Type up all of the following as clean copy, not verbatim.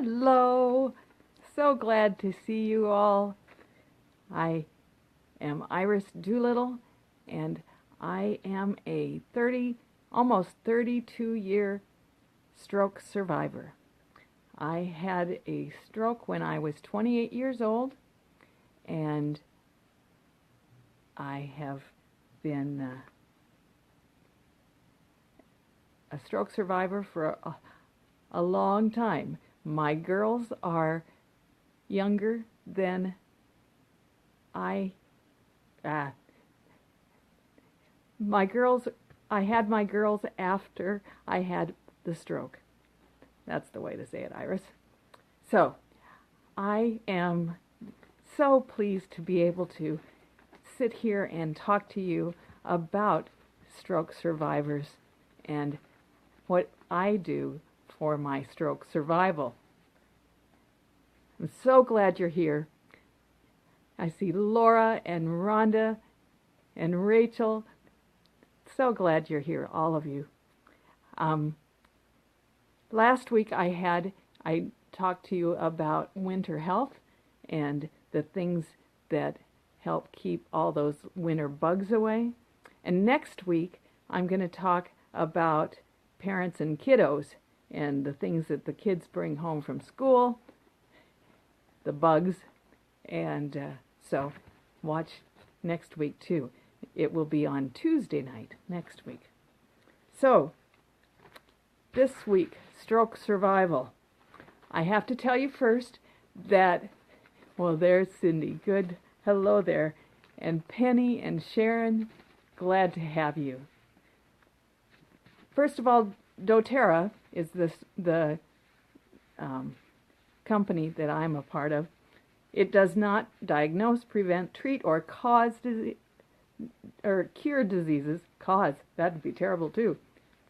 Hello. So glad to see you all. I am Iris Doolittle, and I am a almost 32-year stroke survivor. I had a stroke when I was 28 years old, and I have been a stroke survivor for a long time. My girls are younger than I had my girls after I had the stroke. That's the way to say it, Iris. So, I am so pleased to be able to sit here and talk to you about stroke survivors and what I do for my stroke survival. I'm so glad you're here. I see Laura and Rhonda and Rachel. So glad you're here, all of you. Last week I talked to you about winter health and the things that help keep all those winter bugs away. And next week I'm going to talk about parents and kiddos and the things that the kids bring home from school, the bugs, and so watch next week too. It will be on Tuesday night next week. So this week, stroke survival. I have to tell you first that, well, there's Cindy. Good. Hello there. And Penny and Sharon, glad to have you. First of all, doTERRA is the company that I'm a part of. It does not diagnose, prevent, treat, or cure diseases. That would be terrible too.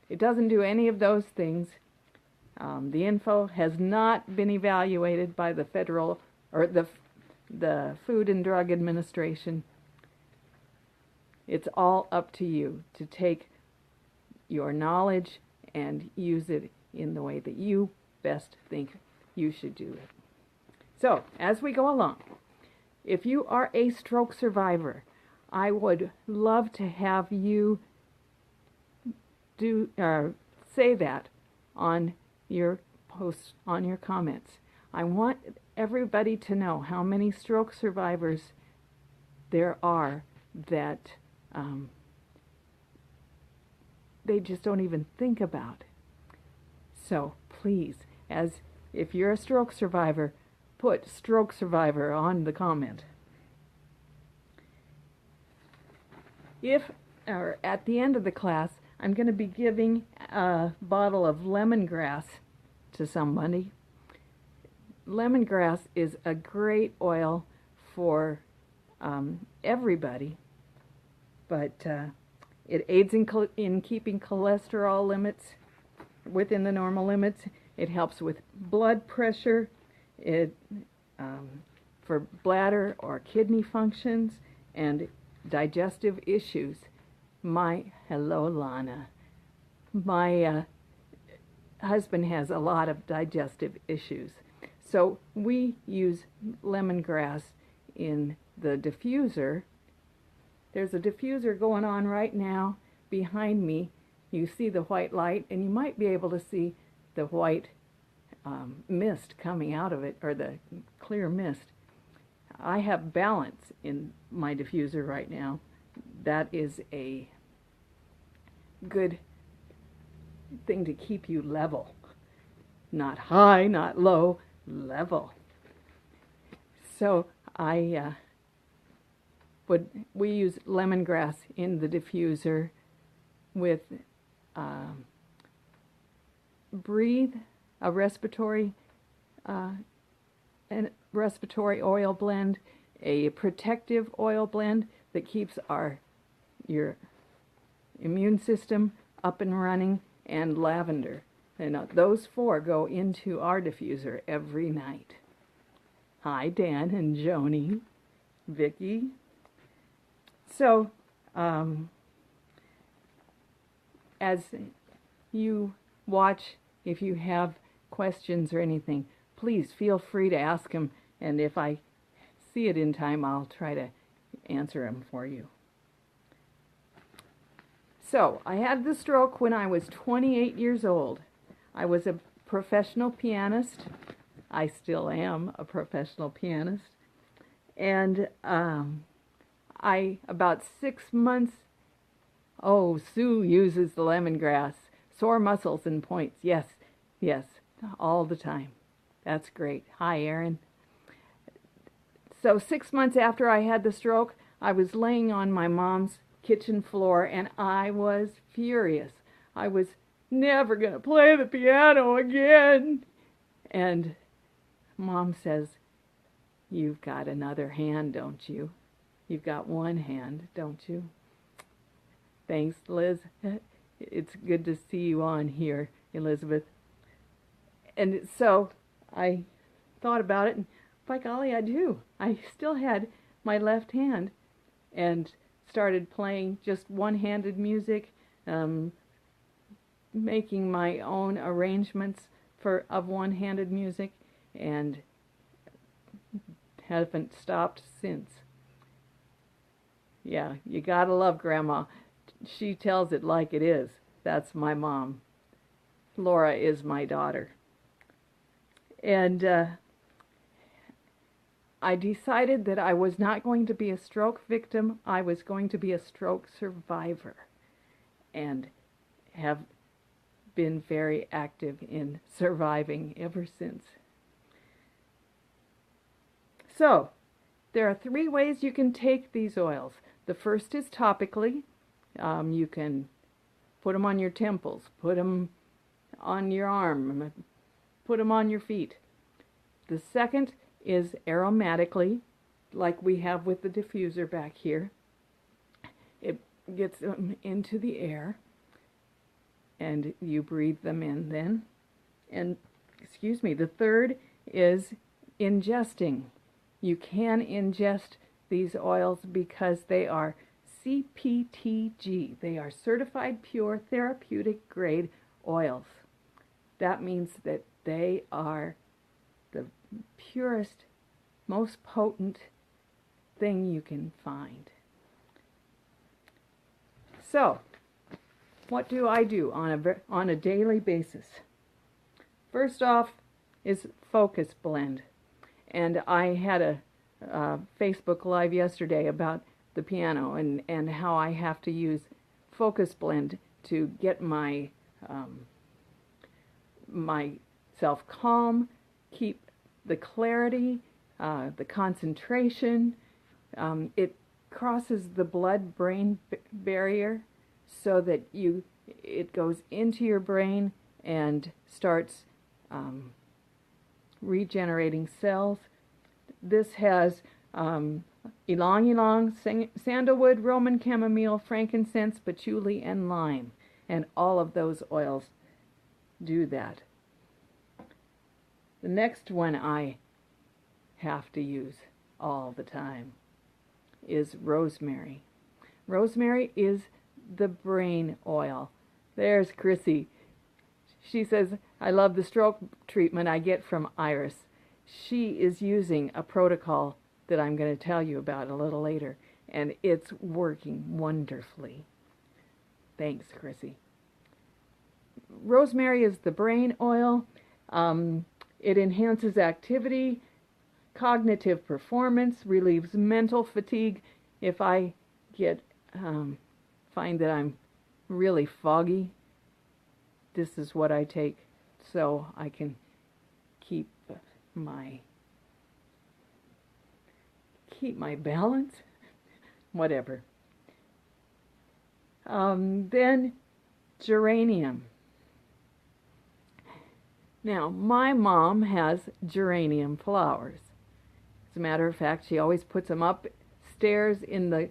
It doesn't do any of those things. The info has not been evaluated by the federal or the Food and Drug Administration. It's all up to you to take your knowledge and use it in the way that you best think you should do it. So, as we go along, if you are a stroke survivor, I would love to have you say that on your posts, on your comments. I want everybody to know how many stroke survivors there are that they just don't even think about. So please, if you're a stroke survivor, put stroke survivor on the comment. At the end of the class, I'm going to be giving a bottle of lemongrass to somebody. Lemongrass is a great oil for everybody, but it aids in keeping cholesterol limits within the normal limits. It helps with blood pressure, for bladder or kidney functions, and digestive issues. Hello, Lana. My husband has a lot of digestive issues. So we use lemongrass in the diffuser. There's a diffuser going on right now behind me. You see the white light, and you might be able to see the white mist coming out of it, or the clear mist. I have balance in my diffuser right now. That is a good thing to keep you level. Not high, not low, level. So we use lemongrass in the diffuser with Breathe, a respiratory oil blend, a protective oil blend that keeps your immune system up and running, and lavender. And those four go into our diffuser every night. Hi, Dan and Joni, Vicky. So, as you watch, if you have questions or anything, please feel free to ask him, and if I see it in time, I'll try to answer him for you. So, I had the stroke when I was 28 years old. I was a professional pianist. I still am a professional pianist. And about 6 months, Sue uses the lemongrass. Sore muscles and points. Yes, all the time. That's great. Hi, Erin. So 6 months after I had the stroke, I was laying on my mom's kitchen floor, and I was furious. I was never going to play the piano again. And Mom says, "You've got another hand, don't you? You've got one hand, don't you?" Thanks, Liz. It's good to see you on here, Elizabeth. And so I thought about it, and by golly, I do. I still had my left hand, and started playing just one-handed music, making my own arrangements of one-handed music, and haven't stopped since. Yeah, you gotta love Grandma. She tells it like it is. That's my mom. Laura is my daughter. And I decided that I was not going to be a stroke victim. I was going to be a stroke survivor, and have been very active in surviving ever since. So, there are 3 ways you can take these oils. The first is topically. You can put them on your temples, put them on your arm, put them on your feet. The second is aromatically, like we have with the diffuser back here. It gets them into the air, and you breathe them in then. And, the third is ingesting. You can ingest these oils because they are CPTG. They are certified pure therapeutic grade oils. That means that they are the purest, most potent thing you can find. So, what do I do on a daily basis? First off is Focus Blend. And I had a Facebook Live yesterday about the piano and how I have to use Focus Blend to get myself calm, keep the clarity, the concentration. It crosses the blood-brain barrier so that it goes into your brain and starts regenerating cells. This has ylang-ylang, sandalwood, Roman chamomile, frankincense, patchouli, and lime. And all of those oils do that. The next one I have to use all the time is rosemary. Rosemary is the brain oil. There's Chrissy. She says, "I love the stroke treatment I get from Iris." She is using a protocol that I'm going to tell you about a little later, and it's working wonderfully. Thanks, Chrissy. Rosemary is the brain oil. It enhances activity, cognitive performance, relieves mental fatigue. If I find that I'm really foggy, this is what I take, so I can keep my balance, whatever. Then geranium. Now, my mom has geranium flowers. As a matter of fact, she always puts them upstairs in the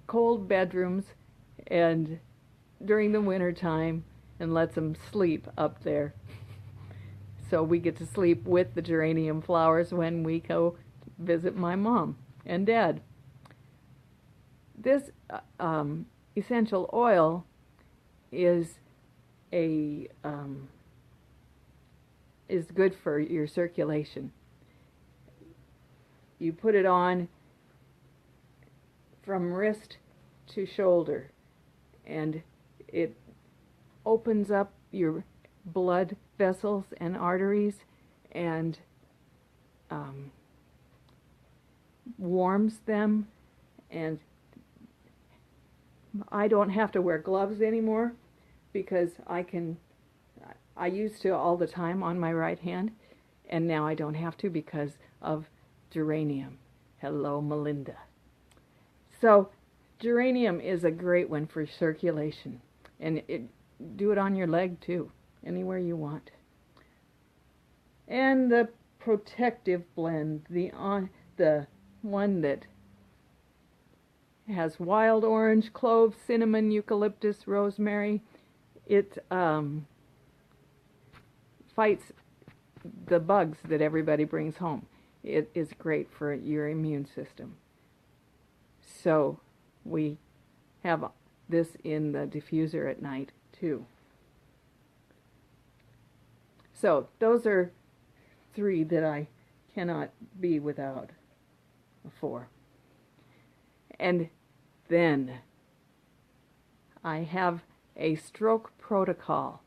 cold bedrooms and during the winter time, and lets them sleep up there. So we get to sleep with the geranium flowers when we go visit my mom and dad. This essential oil is is good for your circulation. You put it on from wrist to shoulder, and it opens up your blood vessels and arteries and warms them. And I don't have to wear gloves anymore because I used to all the time on my right hand, and now I don't have to because of geranium. Hello, Melinda. So geranium is a great one for circulation, and do it on your leg too, anywhere you want. And the protective blend, the one that has wild orange, clove, cinnamon, eucalyptus, rosemary. It fights the bugs that everybody brings home. It is great for your immune system. So we have this in the diffuser at night too. So those are 3 that I cannot be without. 4. And then I have a stroke protocol.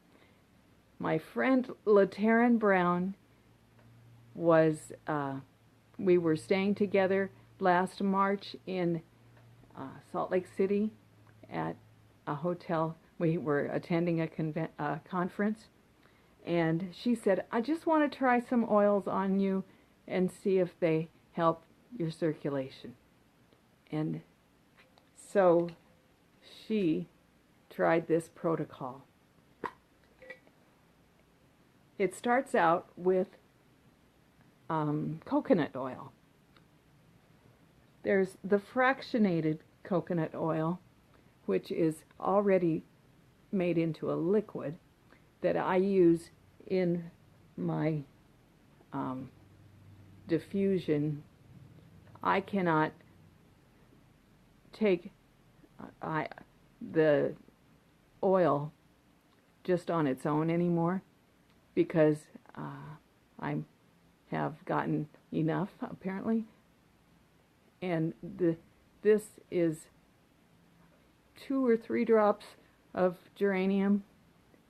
My friend LaTaryn Brown was, we were staying together last March in Salt Lake City at a hotel. We were attending a conference, and she said, I just want to try some oils on you and see if they help your circulation. And so she tried this protocol. It starts out with coconut oil. There's the fractionated coconut oil, which is already made into a liquid that I use in my diffusion. I cannot take the oil just on its own anymore because I have gotten enough, apparently. And this is 2 or 3 drops of geranium,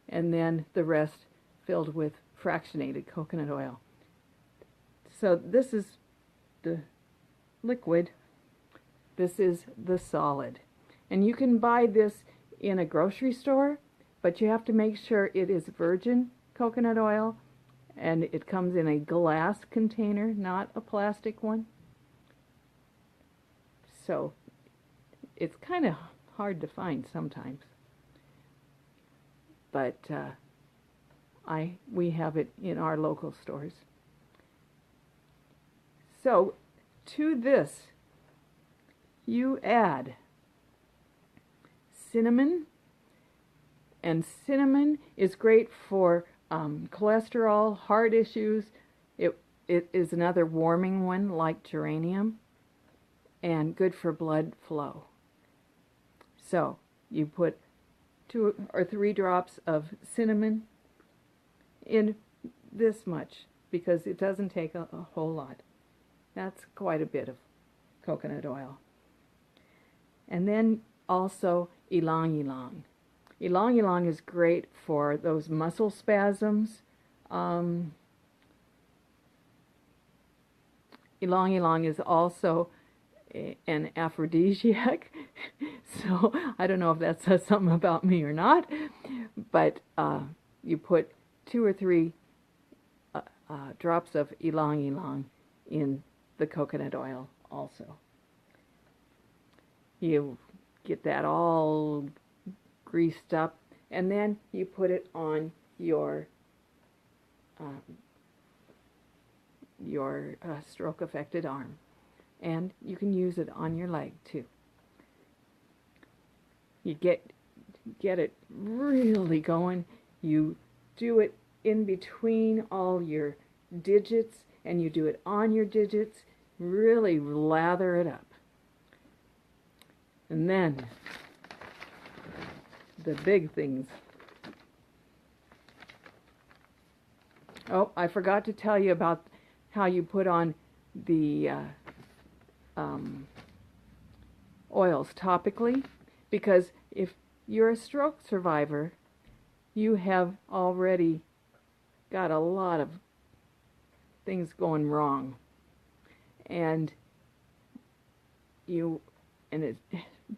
and then the rest filled with fractionated coconut oil. So this is the liquid. This is the solid. And you can buy this in a grocery store, but you have to make sure it is virgin coconut oil, and it comes in a glass container, not a plastic one. So it's kind of hard to find sometimes, but we have it in our local stores. So to this you add cinnamon, and cinnamon is great for cholesterol, heart issues. It is another warming one like geranium, and good for blood flow. So you put 2 or 3 drops of cinnamon in this much, because it doesn't take a whole lot. That's quite a bit of coconut oil. And then also ylang ylang. Ylang ylang is great for those muscle spasms. Ylang ylang is also an aphrodisiac, so I don't know if that says something about me or not, but you put 2 or 3 drops of ylang ylang in the coconut oil also. You get that all greased up, and then you put it on your stroke affected arm, and you can use it on your leg too. You get it really going. You do it in between all your digits, and you do it on your digits. Really lather it up. And then the big things. Oh, I forgot to tell you about how you put on the um, oils topically, because if you're a stroke survivor, you have already got a lot of things going wrong, and you and it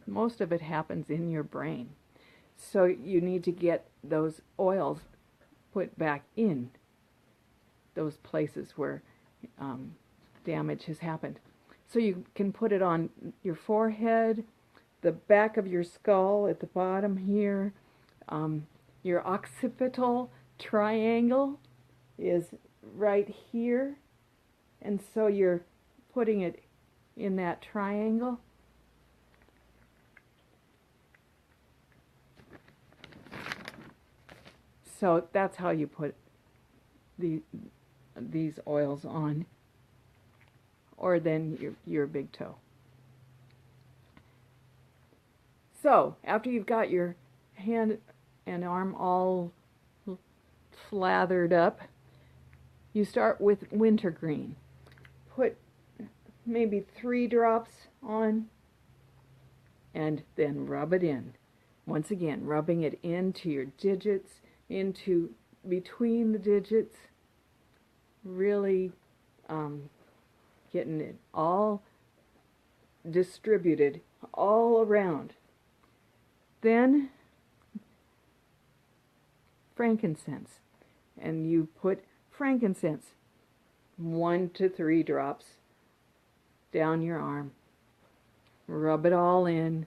most of it happens in your brain. So you need to get those oils put back in those places where damage has happened. So you can put it on your forehead, the back of your skull at the bottom here. Your occipital triangle is right here, and so you're putting it in that triangle. So that's how you put these oils on, or then your big toe. So after you've got your hand and arm all slathered up, you start with wintergreen. Put maybe 3 drops on, and then rub it in. Once again, rubbing it into your digits, into between the digits, really getting it all distributed all around. Then frankincense, and you put frankincense 1 to 3 drops down your arm. Rub it all in.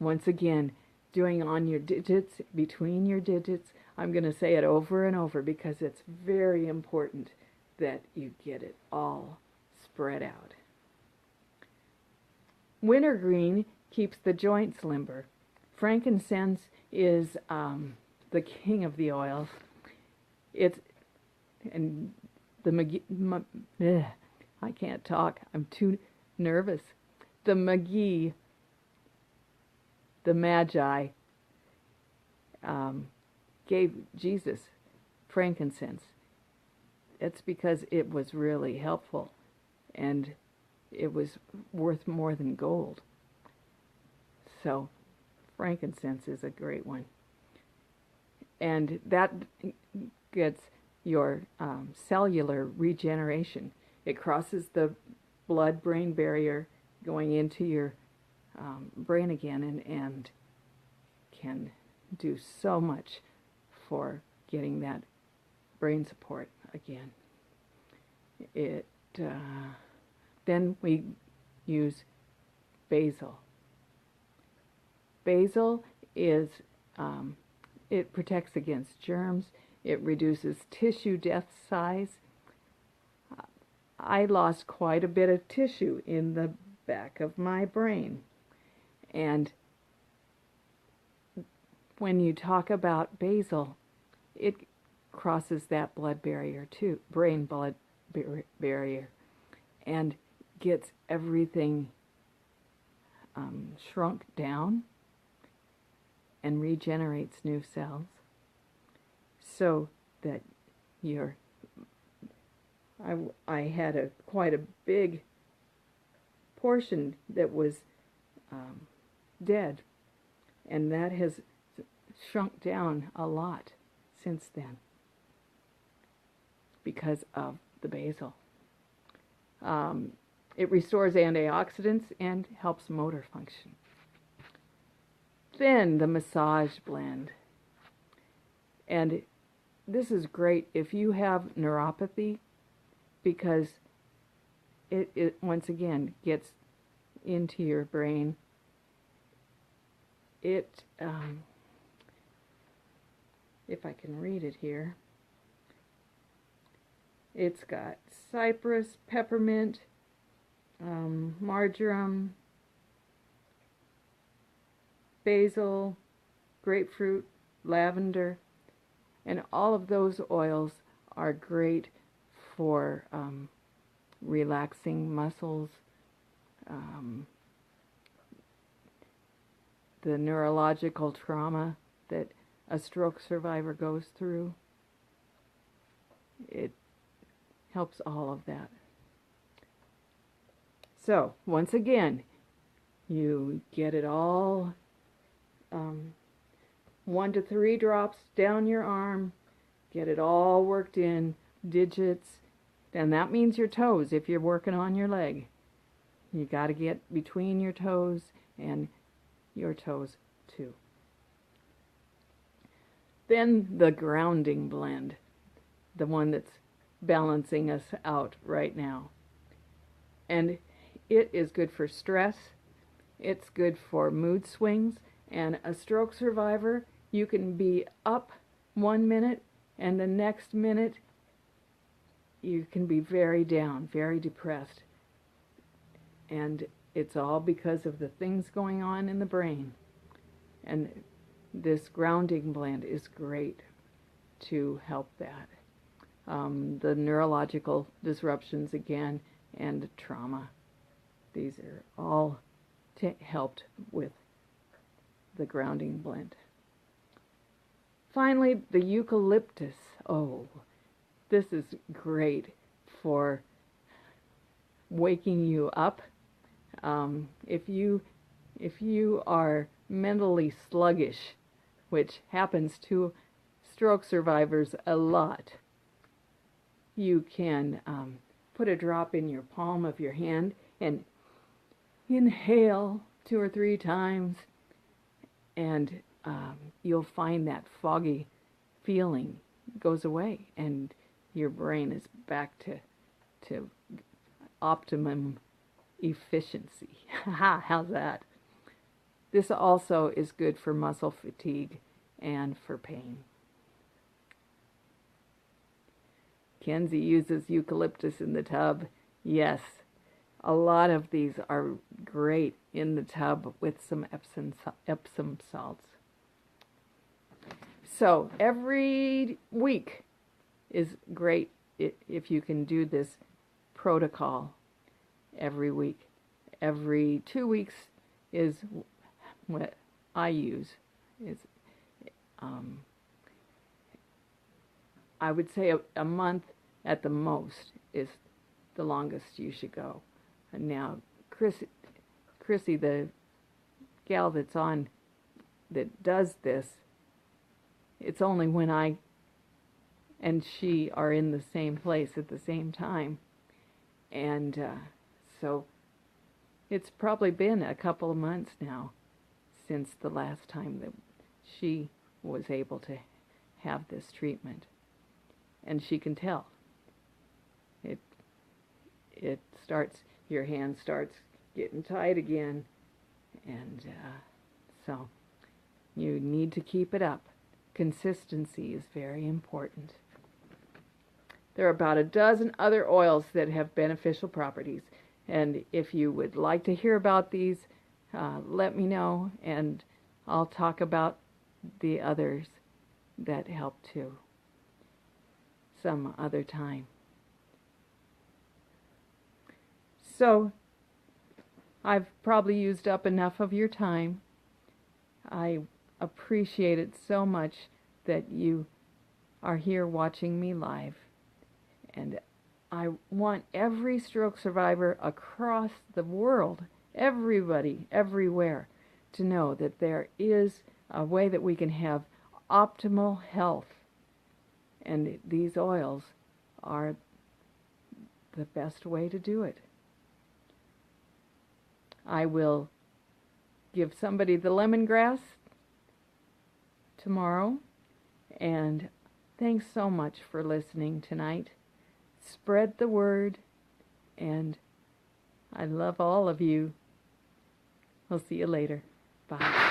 Once again, doing on your digits, between your digits. I'm going to say it over and over because it's very important that you get it all spread out. Wintergreen keeps the joints limber. Frankincense is the king of the oils. It's and the I can't talk. I'm too nervous. The Magi gave Jesus frankincense. It's because it was really helpful, and it was worth more than gold. So frankincense is a great one. And that gets your cellular regeneration. It crosses the blood-brain barrier going into your brain again, and can do so much for getting that brain support again. Then we use basil. Basil is it protects against germs. It reduces tissue death size. I lost quite a bit of tissue in the back of my brain. And when you talk about basil, it crosses that blood barrier too, brain-blood barrier, and gets everything shrunk down and regenerates new cells, so that I had quite a big portion that was dead, and that has shrunk down a lot since then because of the basil. It restores antioxidants and helps motor function. Then the massage blend. And this is great if you have neuropathy, because it once again gets into your brain. It if I can read it here, it's got cypress, peppermint, marjoram, basil, grapefruit, lavender, and all of those oils are great for relaxing muscles, the neurological trauma that a stroke survivor goes through. it helps all of that. So, once again, you get it all 1 to 3 drops down your arm, get it all worked in, digits, and that means your toes if you're working on your leg. You got to get between your toes and your toes too. Then the grounding blend, the one that's balancing us out right now. And it is good for stress, it's good for mood swings, and a stroke survivor, you can be up 1 minute and the next minute you can be very down, very depressed. And it's all because of the things going on in the brain. And this grounding blend is great to help that. The neurological disruptions again and trauma. These are all helped with the grounding blend. Finally, the eucalyptus. Oh, this is great for waking you up. If you are mentally sluggish, which happens to stroke survivors a lot, you can put a drop in your palm of your hand and inhale 2 or 3 times, and you'll find that foggy feeling goes away and your brain is back to optimum efficiency. How's that? This also is good for muscle fatigue and for pain. Kenzie uses eucalyptus in the tub. Yes, a lot of these are great in the tub with some Epsom salts. So every week is great if you can do this protocol every week. Every 2 weeks is what I use. I would say a month at the most is the longest you should go. And now, Chrissy, the gal that does this, it's only when I and she are in the same place at the same time. And so it's probably been a couple of months now since the last time that she was able to have this treatment. And she can tell. It starts, your hand starts getting tight again. And so you need to keep it up. Consistency is very important. There are about a dozen other oils that have beneficial properties. And if you would like to hear about these, let me know, and I'll talk about the others that help too some other time. So I've probably used up enough of your time. I appreciate it so much that you are here watching me live. And I want every stroke survivor across the world, everybody, everywhere, to know that there is a way that we can have optimal health. And these oils are the best way to do it. I will give somebody the lemongrass tomorrow. And thanks so much for listening tonight. Spread the word, and I love all of you. I'll see you later. Bye.